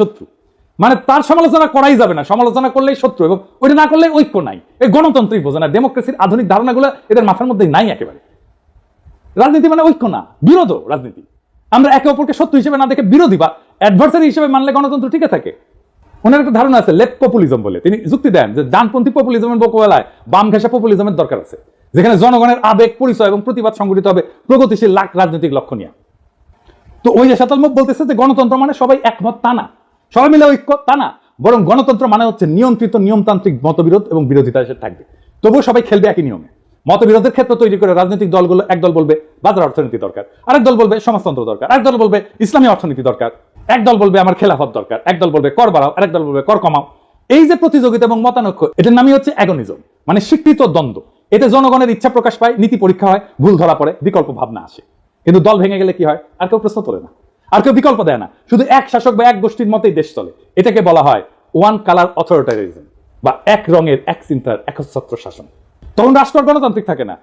শত্রু, মানে তার সমালোচনা করাই যাবে না, সমালোচনা করলেই শত্রু, এবং ওইটা না করলে ঐক্য নাই। এই গণতন্ত্রই বোঝে না, ডেমোক্রেসির আধুনিক ধারণাগুলো এদের মাথার মধ্যে নাই একেবারে। রাজনীতি মানে ঐক্য না, বিরোধ। রাজনীতি আমরা একে অপরকে শত্রু হিসেবে না দেখে বিরোধী বা অ্যাডভার্সারি হিসেবে মানলে গণতন্ত্র টিকে থাকে। ওনার একটা ধারণা আছে লেফট পপুলিজম বলে, তিনি যুক্তি দেন যে ডানপন্থী পপুলিজমের মোকাবেলায় বাম ঘেঁষা পপুলিজমের দরকার আছে, যেখানে জনগণের আবেগ, পরিচয় এবং প্রতিবাদ সংগঠিত হবে প্রগতিশীল রাজনৈতিক লক্ষ্য নিয়ে। তো ওই যে শতালমুখ বলতেছে যে গণতন্ত্র মানে সবাই একমত, তা না, সবাই মিলে ঐক্য, তা না, বরং গণতন্ত্র মানে হচ্ছে নিয়ন্ত্রিত নিয়মতান্ত্রিক মতবিরোধ এবং বিরোধিতা এসে থাকবে, তবুও সবাই খেলবে একই নিয়মে। মতবিরোধের ক্ষেত্র তৈরি করে রাজনৈতিক দলগুলো, একদল বলবে বাজার অর্থনীতি দরকার, আরেক দল বলবে সমাজতন্ত্র দরকার, আরেক দল বলবে ইসলামী অর্থনীতি দরকার, একদল বলবে আমার খেলাফত দরকার, একদল বলবে কর বাড়াও, আরেক দল বলবে কর কমাও। এই যে প্রতিযোগিতা এবং মতানৈক্য, এটার নামই হচ্ছে অ্যাগনিজম, মানে স্বীকৃত দ্বন্দ্ব। এতে জনগণের ইচ্ছা প্রকাশ পায়, নীতি পরীক্ষা হয়, ভুল ধরা পড়ে, বিকল্প ভাবনা আসে। কিন্তু দল ভেঙে গেলে কি হয়? আর কেউ প্রশ্ন তোলে না, আর কেউ বিকল্প দেয় না, শুধু এক শাসক বা এক গোষ্ঠীর মতেই দেশ চলে। এটাকে বলা হয় ওয়ান কালার অথরিটারিজম, বা এক রঙের এক চিন্তার একচ্ছত্র শাসন। তখন রাষ্ট্র গণতান্ত্রিক থাকে না,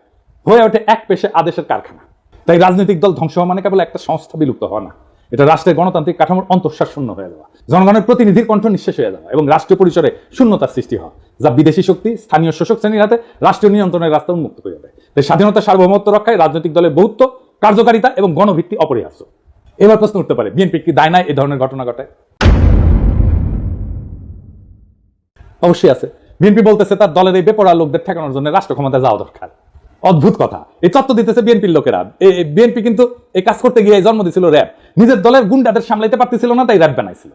হয়ে ওঠে এক পেশে আদেশের কারখানা। তাই রাজনৈতিক দল ধ্বংস হওয়া মানে কেবল একটা সংস্থা বিলুপ্ত হওয়া না, এটা রাষ্ট্রের গণতান্ত্রিক কাঠামোর অন্তঃশ্বাস শূন্য হয়ে যাওয়া, জনগণের প্রতিনিধির কণ্ঠ নিঃশেষ হয়ে যাওয়া এবং রাষ্ট্রীয় পরিসরে শূন্যতার সৃষ্টি হওয়া, যা বিদেশি শক্তি স্থানীয় শোষক শ্রেণীর হাতে রাষ্ট্রীয় নিয়ন্ত্রণের রাস্তা উন্মুক্ত করে দেয়। তাই স্বাধীনতা, সার্বভৌমত্ব রক্ষায় রাজনৈতিক দলের বহুত্ব, কার্যকারিতা এবং গণভিত্তি অপরিহার্য। এবার প্রশ্ন উঠতে পারে, বিএনপি কি দায় নাই এই ধরনের ঘটনা ঘটায়? অবশ্যই আছে। বিএনপি বলতেছে তার দলের এই বেপরোয়া লোকদের ঠেকানোর জন্য রাষ্ট্র ক্ষমতায় যাওয়া দরকার। অদ্ভুত কথা, এই তত্ত্ব দিতেছে বিএনপির লোকেরা। বিএনপি কিন্তু এই কাজ করতে গিয়ে জন্ম দিয়েছিল র্যাব, নিজের দলের গুন্ডাদের সামলাইতে পারতেছিল না, তাই র্যাব বানাইছিল।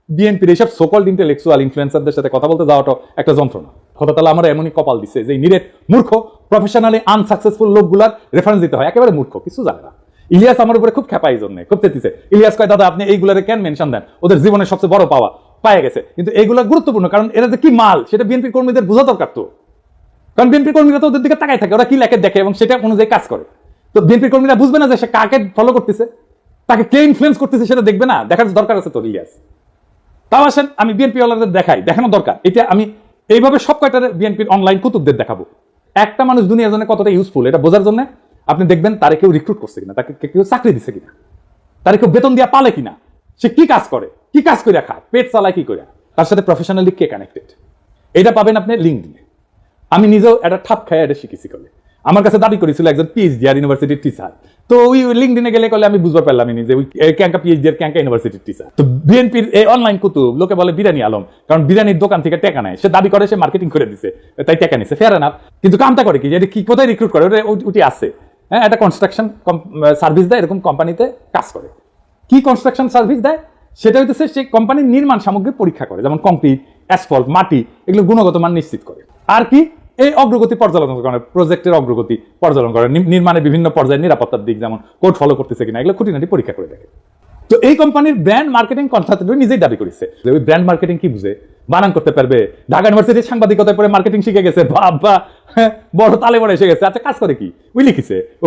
বিএনপির এইসব সোকল্ড ইন্টেলেকচুয়াল ইনফ্লুয়েন্সারদের সাথে কথা বলতে যাওয়াটা একটা যন্ত্রণা। খোদা তাআলা আমরা এমনই কপাল দিচ্ছে যে নিরেট মূর্খ, প্রফেশনালি আনসাকসেসফুল লোকগুলার রেফারেন্স দিতে হয়, একেবারে মূর্খ, কিছু জানে না। ইলিয়াস আমার উপরে খুব খেপা, এই জন্য খুব চেতিছে। ইলিয়াস কয়, দাদা আপনি এইগুলারে কেন মেনশন দেন? ওদের জীবনের সবচেয়ে বড় পাওয়া পায়ে গেছে, কিন্তু এইগুলো গুরুত্বপূর্ণ, কারণ এরা যে কি মাল সেটা বিএনপির কর্মীদের বোঝা দরকার। তো কারণ বিএনপির কর্মীরা তো ওদের দিকে তাকায় থাকে, ওরা কি লেখে দেখে এবং সেটা অনুযায়ী কাজ করে। তো বিএনপির কর্মীরা বুঝবে না যে সে কাকে ফলো করতেছে, তাকে কে ইনফ্লুয়েন্স করতেছে, সেটা দেখবে না, দেখার দরকার আছে তো ইলিয়াস। তাও আসেন আমি বিএনপি ওয়ালাদের দেখাই, দেখানো দরকার। এটা আমি এইভাবে সব কয়টা বিএনপির অনলাইন কুতুবদের দেখাবো। একটা মানুষ দুনিয়ার জন্য কতটা ইউজফুল এটা বোঝার জন্য আপনি দেখবেন তারে কেউ রিক্রুট করছে কিনা, তাকে কেউ চাকরি দিচ্ছে কিনা, তারে কেউ বেতন দিয়া পালে কিনা, সে কি কাজ করে, কি কাজ করে খায়, পেট চালায় কি করে, তার সাথে প্রফেশনালি কে কানেক্টেড, এটা পাবেন আপনি লিঙ্কডইনে। আমি নিজেও একটা ঠাপ খাই এটা শিখেছি। কলে আমার কাছে দাবি করেছিল একজন পিএইচডি আর ইউনিভার্সিটির টিচার, তো ওই লিঙ্কডইনে গেলে কলে আমি বুঝতে পারলাম যে ওই ক্যাঙ্কা পিএইচডি আর ক্যাঙ্কা ইউনিভার্সিটির টিচার। তো বিএনপির এই অনলাইন কুতুব লোকে বলে বিরিয়ানি আলম, কারণ বিরিয়ানির দোকান থেকে টাকা নেয়, সে দাবি করে সে মার্কেটিং করে দিছে, তাই টাকা নিছে, ফেয়ার এনাফ। কিন্তু কামটা করে কি, এটা কি কোথায় রিক্রুট করে, ওটা উঠে আসছে। হ্যাঁ, একটা কনস্ট্রাকশন সার্ভিস দেয়, এরকম কোম্পানিতে কাজ করে। কি কনস্ট্রাকশন সার্ভিস দেয়? সেটা হইতেছে সে কোম্পানির নির্মাণ সামগ্রী পরীক্ষা করে, যেমন কংক্রিট, অ্যাসফল্ট, মাটি, এগুলো গুণগত মান নিশ্চিত করে। আর কি, এই অগ্রগতি পর্যালোচনা করে, প্রজেক্টের অগ্রগতি পর্যালোচনা করে, নির্মাণের বিভিন্ন পর্যায়ে নিরাপত্তার দিক যেমন কোড ফলো করতেছে কিনা, এগুলো খুঁটিনাটি পরীক্ষা করে দেখে। তো এই কোম্পানির ব্র্যান্ড মার্কেটিং কনসালটেন্ট নিজেই দাবি করেছে যে ওই ব্র্যান্ড মার্কেটিং কি বুঝে, বানান করতে পারবে, ঢাকা ইউনিভার্সিটির সাংবাদিকতায় পরে মার্কেটিং শিখে গেছে, বাবা বড় তালে বড় এসে গেছে। আচ্ছা, কাজ করে কি, ওই লিখিছে ও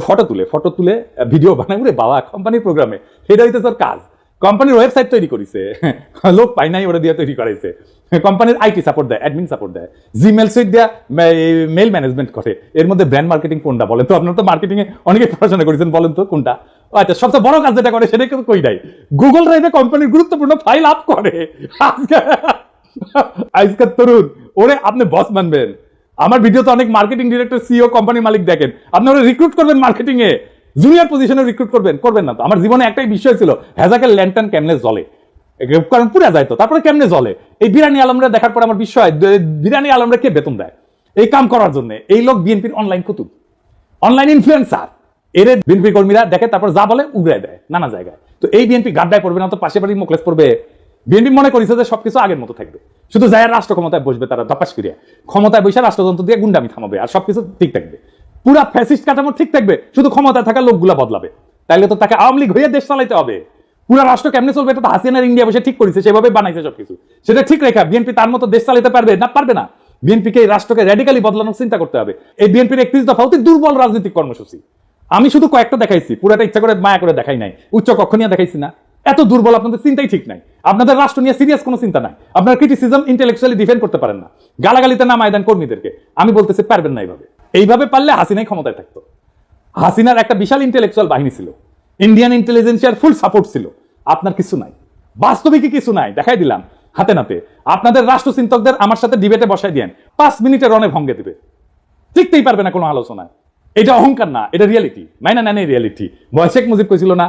ফটো তুলে ভিডিও বানায়, ওরে বাবা কোম্পানির প্রোগ্রামে, সেটা হইতে তোর কাজ। কোম্পানির ওয়েবসাইট তৈরি করেছে, লোক পাই নাই, ওরা দিয়ে তৈরি করাইছে। কোম্পানির আইটি সাপোর্ট দেয়, অ্যাডমিন সাপোর্ট দেয়, জিমেল সুইট দেয়া মেল ম্যানেজমেন্ট করে। এর মধ্যে ব্র্যান্ড মার্কেটিং কোনটা বলেন তো? আপনারা তো মার্কেটিং এ অনেকে পড়াশোনা করেছেন, বলেন তো কোনটা? আচ্ছা, সবচেয়ে বড় কাজ যেটা করে সেটা কিন্তু কই নাই, গুগল ড্রাইভে কোম্পানির গুরুত্বপূর্ণ ফাইল আপ করে। আজকের তরুণ ওরে আপনি বস মানবেন? আমার ভিডিও তো অনেক মার্কেটিং ডিরেক্টর, সিইও, কোম্পানি মালিক দেখেন, আপনি ওরা রিক্রুট করবেন মার্কেটিং এ, জুনিয়র পজিশনে রিক্রুট করবেন না তো। আমার জীবনে একটাই বিষয় ছিল, হ্যাজাকের ল্যান্টার্ন কেমনে জ্বলে, কারণ পুরা যায় তো, তারপরে কেমনে জ্বলে। এই বিরানি আলমরা দেখার পর আমার বিষয়, বিরানি আলমরা কে বেতন দেয় এই কাম করার জন্য? এই লোক বিএনপির অনলাইন কুতুব, অনলাইন ইনফ্লুয়েন্সার। এর বিএনপি কর্মীরা দেখে, তারপর যা বলে উগড়ায় দেয় নানা জায়গায়। তো এই বিএনপি গাড্ডায় পড়বে না তো পাশে বাড়ি মুখলেস পড়বে? বিএনপি মনে করেছে যে সবকিছু আগের মতো থাকবে, শুধু যায় রাষ্ট্র ক্ষমতায় বসবে, তারা ধপাস করিয়া ক্ষমতায় বসে রাষ্ট্রযন্ত্র দিয়ে গুন্ডামি থামাবে, আর সবকিছু ঠিক থাকবে, পুরা ফ্যাসিস্ট কাঠামো ঠিক থাকবে, শুধু ক্ষমতায় থাকা লোকগুলা বদলাবে। তাইলে তো তাকে আওয়ামী লীগ হয়ে দেশ চালাইতে হবে। পুরা রাষ্ট্র কেমনে চলবে এটা তো হাসিনার ইন্ডিয়া বসে ঠিক করেছে, সেভাবে বানাইছে সবকিছু। সেটা ঠিক রেখা বিএনপি তার মতো দেশ চালাতে পারবে না? পারবে না। বিএনপিকে এই রাষ্ট্রকে র্যাডিক্যালি বদলানোর চিন্তা করতে হবে। এই বিএনপির 31 দফা অতি দুর্বল রাজনৈতিক কর্মসূচি। আমি শুধু কয়েকটা দেখাইছি, পুরাটা ইচ্ছা করে মায়া করে দেখাই নাই, উচ্চ কক্ষ নিয়ে দেখাইছি না। এত দুর্বল, আপনাদের চিন্তাই ঠিক নাই, আপনাদের রাষ্ট্র নিয়ে সিরিয়াস কোনো চিন্তা নাই, আপনার ক্রিটিসিজম ইন্টেলেকচুয়ালি ডিফেন্ড করতে পারেন না, গালাগালিতে নামায় দেন কর্মীদেরকে। আমি বলতেছি পারবেন না। এইভাবে পারলে হাসিনাই ক্ষমতায় থাকতো। হাসিনার একটা বিশাল ইন্টেলেকচুয়াল বাহিনী ছিল, ইন্ডিয়ান ইন্টেলিজেন্সিয়ার ফুল সাপোর্ট ছিল, আপনার কিছু নাই। বাস্তবিকই কিছু নাই, দেখাই দিলাম হাতে নাতে। আপনাদের রাষ্ট্রচিন্তকদের আমার সাথে ডিবেটে বসাই দিয়েন, 5 মিনিটে রনে ভঙ্গে দিবে, টিকতেই পারবে না কোনো আলোচনায়। এটা অহংকার না, এটা রিয়েলিটি। মেনে নেন এই রিয়েলিটি। শেখ মুজিব কইছিল না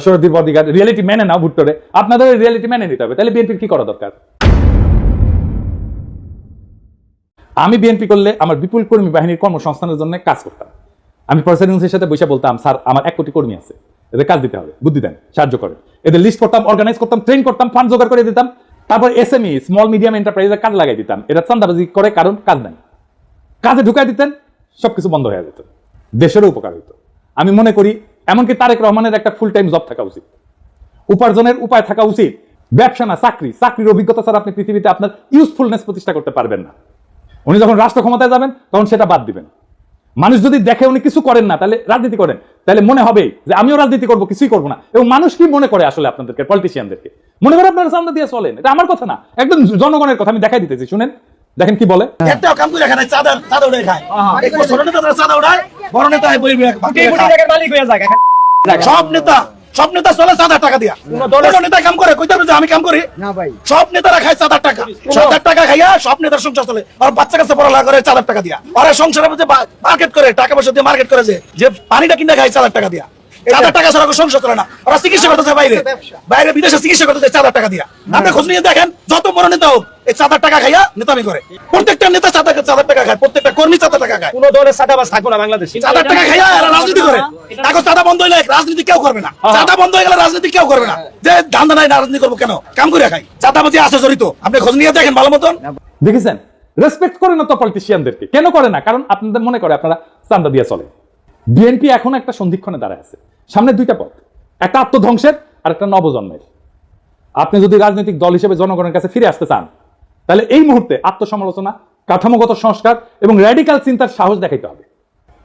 শরীর বদিগার, রিয়েলিটি মেনে নাও ভুট্টোরে। আপনাদের রিয়েলিটি মেনে নিতে হবে। তাহলে বিএনপির কি করা দরকার? আমি বিএনপি করলে আমার বিপুল কর্মী বাহিনীর কর্মসংস্থানের জন্য কাজ করতাম। আমি প্রেসিডেন্সির সাথে বসে বলতাম, স্যার আমার 1 কোটি কর্মী আছে, এদের কাজ দিতে হবে, বুদ্ধি দেন, সাহায্য করেন। এদের লিস্ট করতাম, অর্গানাইজ করতাম, ট্রেন করতাম, ফান্ড জোগাড় করে দিতাম। তারপর এসএমই স্মল মিডিয়াম এন্টারপ্রাইজের কাজ লাগাই দিতাম। এরা চান্দাবাজি করে, কারণ কাজ নেই, কাজে ঢুকাই দিতেন, সবকিছু বন্ধ হয়ে যেত, দেশেরও উপকার হইতো। আমি মনে করি এমনকি তারেক রহমানের একটা ফুল টাইম জব থাকা উচিত, উপার্জনের উপায় থাকা উচিত। ব্যবসা না, চাকরি। চাকরির অভিজ্ঞতা ছাড়া আপনি পৃথিবীতে আপনার ইউজফুলনেস প্রতিষ্ঠা করতে পারবেন না। উনি যখন রাষ্ট্র ক্ষমতায় যাবেন তখন সেটা বাদ দিবেন। মানুষ যদি দেখে উনি কিছু করেন না, তাহলে রাজনীতি করেন, তাহলে মনে হবে যে আমিও রাজনীতি করবো, কিছুই করবো না। এবং মানুষ কি মনে করে আসলে আপনাদেরকে, পলিটিশিয়ানদেরকে মনে করে আপনারা চান্দা দিয়ে চলেন। এটা আমার কথা না, একদম জনগণের কথা। আমি দেখাই দিতেছি, শুনেন, দেখেন কি বলে। একটাও কাম করে খায়, চাঁদা উড়ে খায়। এক ছোট নেতা চাঁদা উড়ায়, বড় নেতা মালিক হয়ে যায়। সব নেতা চলে চাঁদার টাকা দিয়া। বড় নেতা কাম করে, কইতে হবে যে আমি কাম করি না ভাই। সব নেতারা খায় চাঁদার টাকা, চাঁদার টাকা খাইয়া সব নেতার সংসার চলে। আর বাচ্চা কাছে পড়ালেখা করে চাঁদার টাকা দিয়া। আর সংসারের মধ্যে মার্কেট করে, টাকা পয়সা দিয়ে মার্কেট করে, যে পানিটা কিনে খায় চাঁদার টাকা দিয়া। চাঁদার টাকা ছাড়া সংসার চলে না। ওরা চিকিৎসা করতেছে বাইরে, বাইরে বিদেশে চিকিৎসা করতেছে চাঁদার টাকা দিয়া। আপনি খোঁজ নিয়ে দেখেন, যত বড় নেতা হোক এই চাঁদার টাকা খাইয়া নেতামি করে। প্রত্যেকটা নেতা চাঁদার টাকা খায়, প্রত্যেকটা কর্মী চাঁদার টাকা খায়। কোন দলের চাঁদাবাজ থাকবো না বাংলাদেশে। চাঁদার টাকা খাইয়া এরা রাজনীতি করে। তাকে চাঁদা বন্ধ হইলে রাজনীতি কেউ করবে না। চাঁদা বন্ধ হয়ে গেলে রাজনীতি কেউ করবে না। যে ধান্দা নাই, রাজনীতি করবো কেন? কাম করে খাই, চাঁদাবাজি আছে জড়িত। আপনি খোঁজ নিয়ে দেখেন ভালো মতন। দেখেছেন, রেসপেক্ট করে না তো পলিটিশিয়ানদেরকে। কেন করে না? কারণ আপনাদের মনে করে আপনারা চান্দা দিয়ে চলে। বিএনপি এখন একটা সন্ধিক্ষণে দাঁড়ায় আছে। সামনে 2টা পথ, একটা আত্মধ্বংসের আর একটা নবজন্মের। আপনি যদি রাজনৈতিক দল হিসেবে জনগণের কাছে ফিরে আসতে চান, তাহলে এই মুহূর্তে আত্মসমালোচনা, কাঠামোগত সংস্কার এবং র্যাডিক্যাল চিন্তার সাহস দেখাইতে হবে।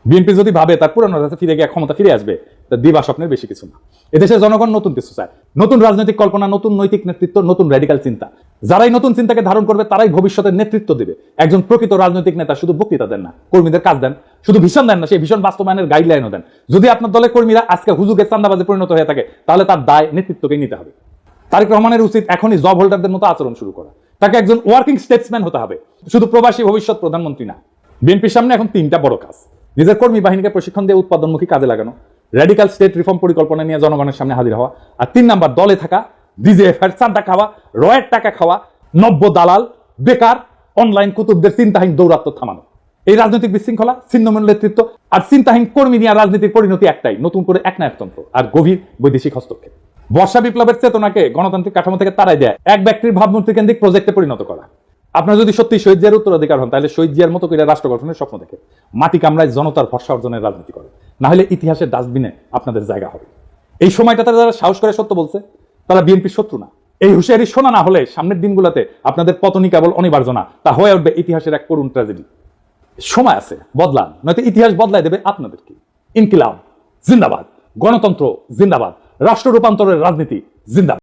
বিএনপি যদি ভাবে তার পুরনো কাছে ফিরে গিয়ে ক্ষমতা ফিরে আসবে, তা দিবা স্বপ্নের বেশি কিছু না। এদেশের জনগণ নতুন কিছু চায়, নতুন রাজনৈতিক কল্পনা, নতুন নৈতিক নেতৃত্ব, নতুন র্যাডিক্যাল চিন্তা। যারাই নতুন চিন্তাকে ধারণ করবে তারাই ভবিষ্যতের নেতৃত্ব দেবে। একজন প্রকৃত রাজনৈতিক নেতা শুধু বক্তৃতা দেন না, কর্মীদের কাজ দেন। শুধু ভীষণ দেন না, সেই ভীষণ বাস্তবায়নের গাইডলাইনও দেন। যদি আপনার দলের কর্মীরা আজকে হুজুগের চান্দাবাজে পরিণত হয়ে থাকে, তাহলে তার দায় নেতৃত্বকেই নিতে হবে। তারেক রহমানের উচিত এখনই জব হোল্ডারদের মতো আচরণ শুরু করা। তাকে একজন ওয়ার্কিং স্টেটসম্যান হতে হবে, শুধু প্রবাসী ভবিষ্যৎ প্রধানমন্ত্রী না। বিএনপির সামনে এখন 3টা বড় কাজ: নিজের কর্মী বাহিনীকে প্রশিক্ষণ দিয়ে উৎপাদনমুখী কাজে লাগানো, র্যাডিক্যাল স্টেট রিফর্ম পরিকল্পনা নিয়ে জনগণের সামনে হাজির হওয়া, আর 3 নাম্বার দলে থাকা ডিজিএফ এর চাঁদা খাওয়া, রয়ের টাকা খাওয়া, নব্য দালাল, বেকার, অনলাইন কুতুবদের চিন্তাহীন দৌরাত্ম্য থামানো। এই রাজনৈতিক বিশৃঙ্খলা, ছিন্নমূল নেতৃত্ব আর চিন্তাহীন কর্মী নিয়ে রাজনীতির পরিণতি একটাই: নতুন করে একনায়কতন্ত্র আর গভীর বৈদেশিক হস্তক্ষেপ। বর্ষা বিপ্লবের চেতনাকে গণতান্ত্রিক কাঠামো থেকে তাড়াই দেয় এক ব্যক্তির ভাবমূর্তি কেন্দ্রিক প্রজেক্টে পরিণত করা। আপনারা যদি সত্যি শহীদ জিয়ার উত্তরাধিকার হন, তাহলে শহীদ জিয়ার মতো করে রাষ্ট্র গঠনের স্বপ্ন দেখে মাটি কামড়ায় জনতার ভরসা অর্জনের রাজনীতি করে, না হলে ইতিহাসের ডাস্টবিনে আপনাদের জায়গা হবে। এই সময়টাতে যারা সাহস করে সত্য বলছে, তারা বিএনপির শত্রু না। এই হুঁশিয়ারি শোনা না হলে সামনের দিনগুলোতে আপনাদের পতনই কেবল অনিবার্য না, তা হয়ে উঠবে ইতিহাসের এক করুণ ট্র্যাজেডি। সময় আছে, বদলান, নয়তো ইতিহাস বদলায় দেবে আপনাদেরকে। ইনকিলাব জিন্দাবাদ, গণতন্ত্র জিন্দাবাদ, রাষ্ট্র রূপান্তরের রাজনীতি জিন্দাবাদ।